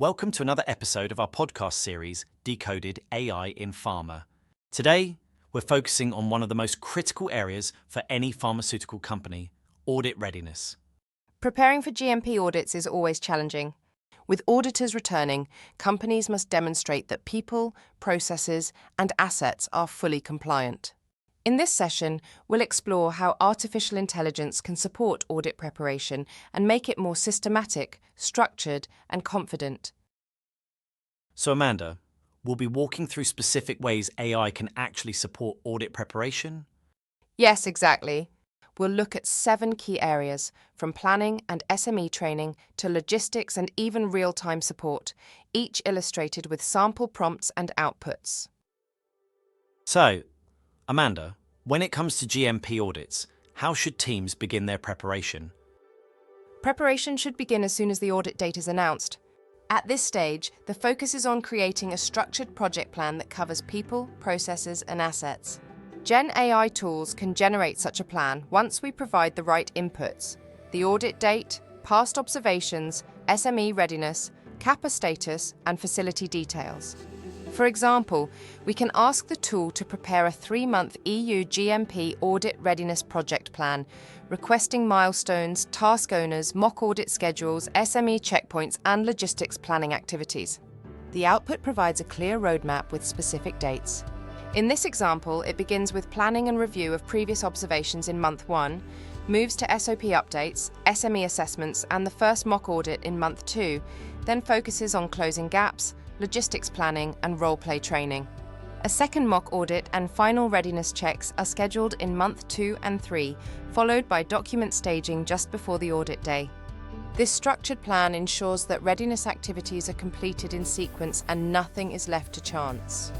Welcome to another episode of our podcast series, Decoded AI in Pharma. Today, we're focusing on one of the most critical areas for any pharmaceutical company, audit readiness. Preparing for GMP audits is always challenging. With auditors returning, companies must demonstrate that people, processes, and assets are fully compliant. In this session, we'll explore how artificial intelligence can support audit preparation and make it more systematic, structured, and confident. So Amanda, we'll be walking through specific ways AI can actually support audit preparation. Yes, exactly. We'll look at 7 key areas, from planning and SME training to logistics and even real-time support, each illustrated with sample prompts and outputs. So, Amanda, when it comes to GMP audits, how should teams begin their preparation? Preparation should begin as soon as the audit date is announced. At this stage, the focus is on creating a structured project plan that covers people, processes, and assets. Gen AI tools can generate such a plan once we provide the right inputs: the audit date, past observations, SME readiness, CAPA status, and facility details. For example, we can ask the tool to prepare a 3-month EU GMP audit readiness project plan, requesting milestones, task owners, mock audit schedules, SME checkpoints, and logistics planning activities. The output provides a clear roadmap with specific dates. In this example, it begins with planning and review of previous observations in month 1, moves to SOP updates, SME assessments, and the first mock audit in month 2, then focuses on closing gaps, logistics planning, and role-play training. A second mock audit and final readiness checks are scheduled in month 2 and 3, followed by document staging just before the audit day. This structured plan ensures that readiness activities are completed in sequence and nothing is left to chance.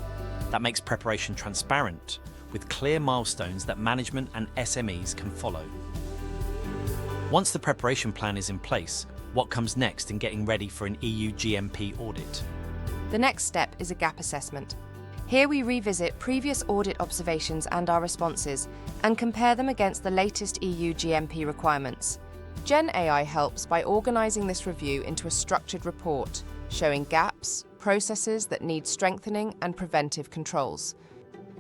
That makes preparation transparent, with clear milestones that management and SMEs can follow. Once the preparation plan is in place, what comes next in getting ready for an EU GMP audit? The next step is a gap assessment. Here we revisit previous audit observations and our responses and compare them against the latest EU GMP requirements. Gen AI helps by organising this review into a structured report, showing gaps, processes that need strengthening, and preventive controls.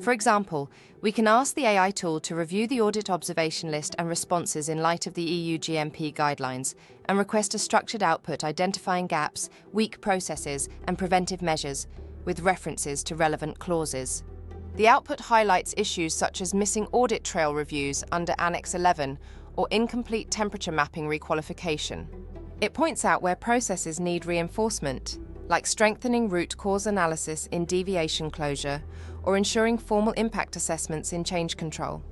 For example, we can ask the AI tool to review the audit observation list and responses in light of the EU GMP guidelines and request a structured output identifying gaps, weak processes, and preventive measures, with references to relevant clauses. The output highlights issues such as missing audit trail reviews under Annex 11 or incomplete temperature mapping requalification. It points out where processes need reinforcement, like strengthening root cause analysis in deviation closure or ensuring formal impact assessments in change control.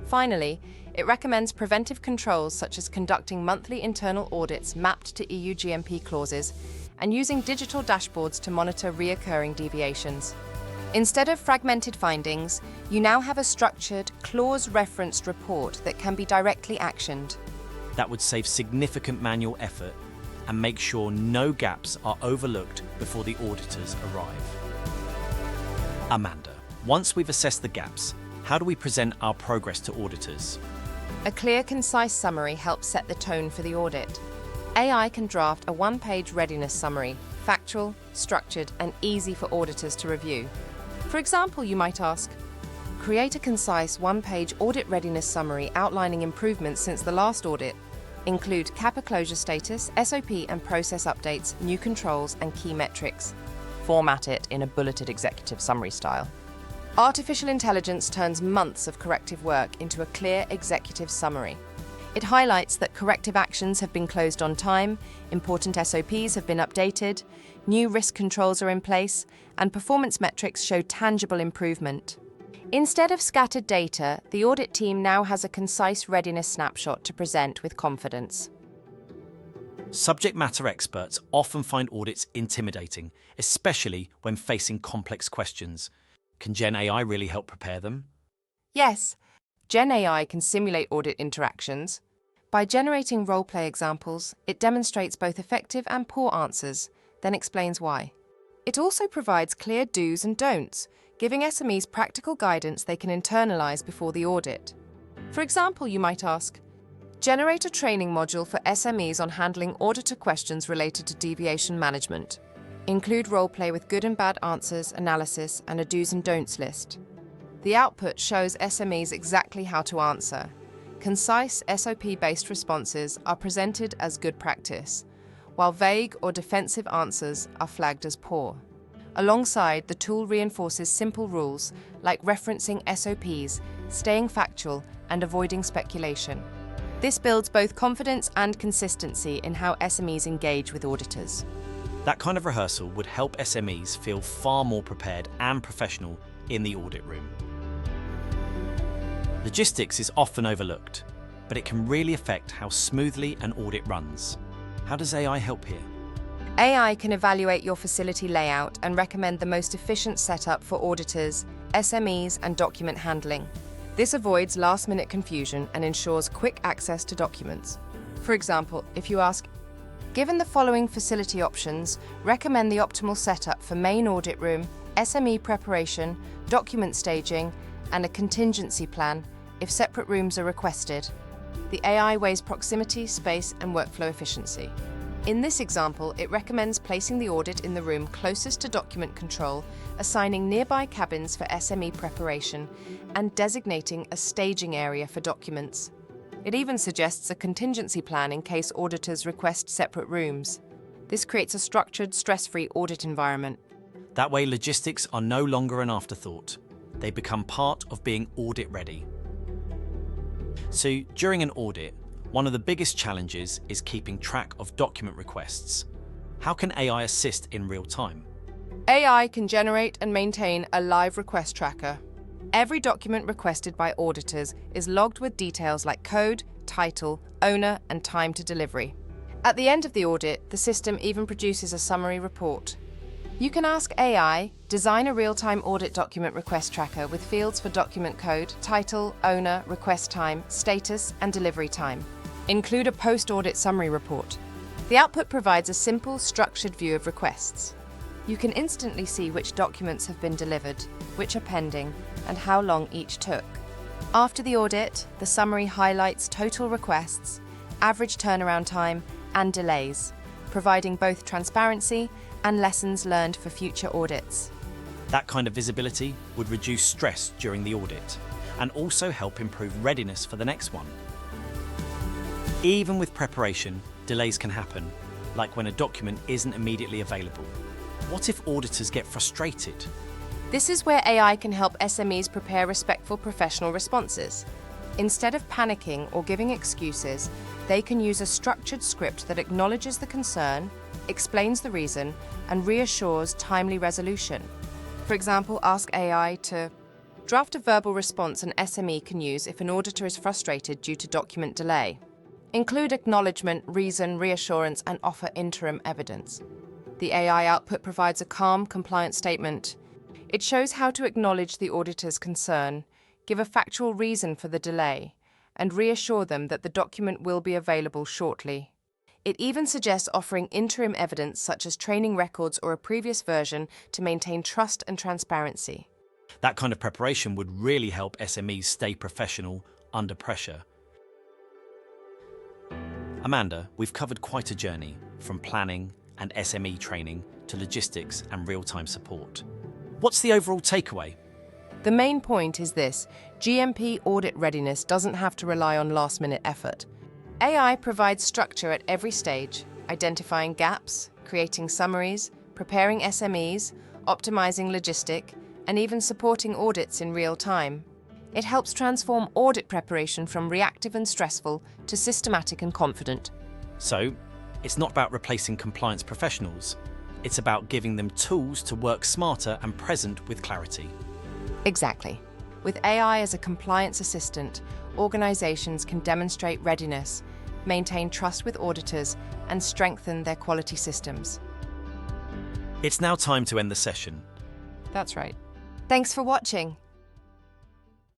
Finally, it recommends preventive controls such as conducting monthly internal audits mapped to EU GMP clauses and using digital dashboards to monitor recurring deviations. Instead of fragmented findings, you now have a structured, clause-referenced report that can be directly actioned. That would save significant manual effort and make sure no gaps are overlooked before the auditors arrive. Amanda, once we've assessed the gaps, how do we present our progress to auditors? A clear, concise summary helps set the tone for the audit. AI can draft a 1-page readiness summary, factual, structured, and easy for auditors to review. For example, you might ask, create a concise 1-page audit readiness summary outlining improvements since the last audit. Include CAPA closure status, SOP and process updates, new controls, and key metrics. Format it in a bulleted executive summary style. Artificial intelligence turns months of corrective work into a clear executive summary. It highlights that corrective actions have been closed on time, important SOPs have been updated, new risk controls are in place, and performance metrics show tangible improvement. Instead of scattered data, the audit team now has a concise readiness snapshot to present with confidence. Subject matter experts often find audits intimidating, especially when facing complex questions. Can Gen AI really help prepare them? Yes, Gen AI can simulate audit interactions. By generating role-play examples, it demonstrates both effective and poor answers, then explains why. It also provides clear do's and don'ts, giving SMEs practical guidance they can internalize before the audit. For example, you might ask, generate a training module for SMEs on handling auditor questions related to deviation management. Include role-play with good and bad answers, analysis, and a do's and don'ts list. The output shows SMEs exactly how to answer. Concise, SOP-based responses are presented as good practice, while vague or defensive answers are flagged as poor. Alongside, the tool reinforces simple rules like referencing SOPs, staying factual, and avoiding speculation. This builds both confidence and consistency in how SMEs engage with auditors. That kind of rehearsal would help SMEs feel far more prepared and professional in the audit room. Logistics is often overlooked, but it can really affect how smoothly an audit runs. How does AI help here? AI can evaluate your facility layout and recommend the most efficient setup for auditors, SMEs, and document handling. This avoids last-minute confusion and ensures quick access to documents. For example, if you ask, given the following facility options, recommend the optimal setup for main audit room, SME preparation, document staging, and a contingency plan if separate rooms are requested. The AI weighs proximity, space, and workflow efficiency. In this example, it recommends placing the audit in the room closest to document control, assigning nearby cabins for SME preparation, and designating a staging area for documents. It even suggests a contingency plan in case auditors request separate rooms. This creates a structured, stress-free audit environment. That way, logistics are no longer an afterthought. They become part of being audit ready. So, during an audit, one of the biggest challenges is keeping track of document requests. How can AI assist in real time? AI can generate and maintain a live request tracker. Every document requested by auditors is logged with details like code, title, owner, and time to delivery. At the end of the audit, the system even produces a summary report. You can ask AI, design a real-time audit document request tracker with fields for document code, title, owner, request time, status, and delivery time. Include a post-audit summary report. The output provides a simple, structured view of requests. You can instantly see which documents have been delivered, which are pending, and how long each took. After the audit, the summary highlights total requests, average turnaround time, and delays, providing both transparency and lessons learned for future audits. That kind of visibility would reduce stress during the audit and also help improve readiness for the next one. Even with preparation, delays can happen, like when a document isn't immediately available. What if auditors get frustrated? This is where AI can help SMEs prepare respectful professional responses. Instead of panicking or giving excuses, they can use a structured script that acknowledges the concern, explains the reason, and reassures timely resolution. For example, ask AI to draft a verbal response an SME can use if an auditor is frustrated due to document delay. Include acknowledgement, reason, reassurance, and offer interim evidence. The AI output provides a calm, compliant statement. It shows how to acknowledge the auditor's concern, give a factual reason for the delay, and reassure them that the document will be available shortly. It even suggests offering interim evidence such as training records or a previous version to maintain trust and transparency. That kind of preparation would really help SMEs stay professional under pressure. Amanda, we've covered quite a journey, from planning and SME training to logistics and real-time support. What's the overall takeaway? The main point is this: GMP audit readiness doesn't have to rely on last-minute effort. AI provides structure at every stage, identifying gaps, creating summaries, preparing SMEs, optimizing logistic, and even supporting audits in real time. It helps transform audit preparation from reactive and stressful to systematic and confident. So, it's not about replacing compliance professionals. It's about giving them tools to work smarter and present with clarity. Exactly. With AI as a compliance assistant, organizations can demonstrate readiness, maintain trust with auditors, and strengthen their quality systems. It's now time to end the session. That's right. Thanks for watching.